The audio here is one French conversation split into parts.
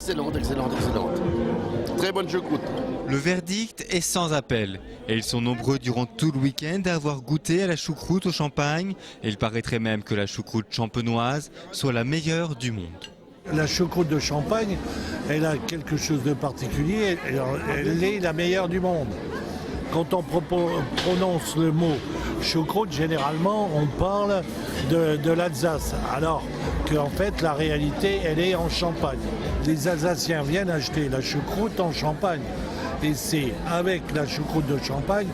excellente, excellente, excellente. Très bonne choucroute. Le verdict est sans appel. Et ils sont nombreux durant tout le week-end à avoir goûté à la choucroute au champagne. Et il paraîtrait même que la choucroute champenoise soit la meilleure du monde. La choucroute de Champagne, elle a quelque chose de particulier, elle est la meilleure du monde. Quand on prononce le mot choucroute, généralement on parle de l'Alsace, alors qu'en fait la réalité elle est en Champagne. Les Alsaciens viennent acheter la choucroute en Champagne et c'est avec la choucroute de Champagne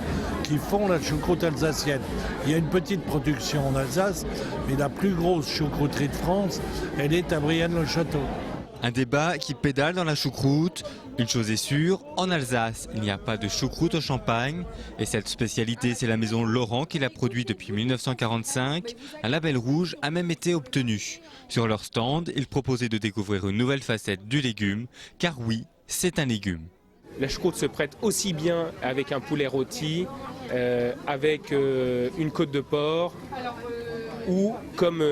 qu'ils font la choucroute alsacienne. Il y a une petite production en Alsace, mais la plus grosse choucrouterie de France, elle est à Brienne-le-Château. Un débat qui pédale dans la choucroute. Une chose est sûre, en Alsace, il n'y a pas de choucroute au champagne. Et cette spécialité, c'est la maison Laurent qui l'a produit depuis 1945. Un label rouge a même été obtenu. Sur leur stand, ils proposaient de découvrir une nouvelle facette du légume. Car oui, c'est un légume. La choucroute se prête aussi bien avec un poulet rôti, avec une côte de porc ou comme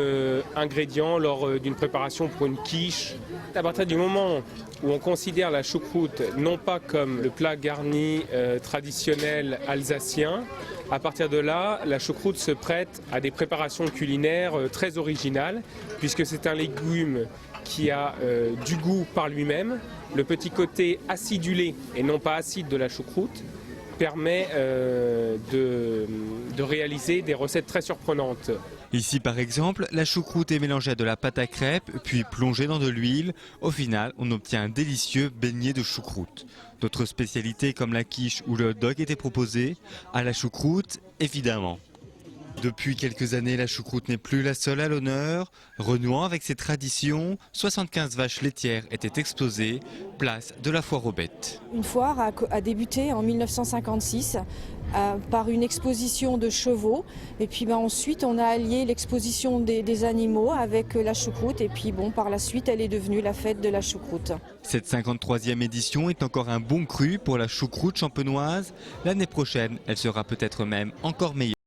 ingrédient lors d'une préparation pour une quiche. À partir du moment où on considère la choucroute non pas comme le plat garni traditionnel alsacien, à partir de là, la choucroute se prête à des préparations culinaires très originales puisque c'est un légume qui a du goût par lui-même. Le petit côté acidulé et non pas acide de la choucroute permet de réaliser des recettes très surprenantes. Ici par exemple, la choucroute est mélangée à de la pâte à crêpes, puis plongée dans de l'huile. Au final, on obtient un délicieux beignet de choucroute. D'autres spécialités comme la quiche ou le hot dog étaient proposées. À la choucroute, évidemment. Depuis quelques années, la choucroute n'est plus la seule à l'honneur. Renouant avec ses traditions, 75 vaches laitières étaient exposées, place de la foire aux bêtes. Une foire a débuté en 1956 par une exposition de chevaux. Et puis ensuite, on a allié l'exposition des animaux avec la choucroute. Et puis par la suite, elle est devenue la fête de la choucroute. Cette 53e édition est encore un bon cru pour la choucroute champenoise. L'année prochaine, elle sera peut-être même encore meilleure.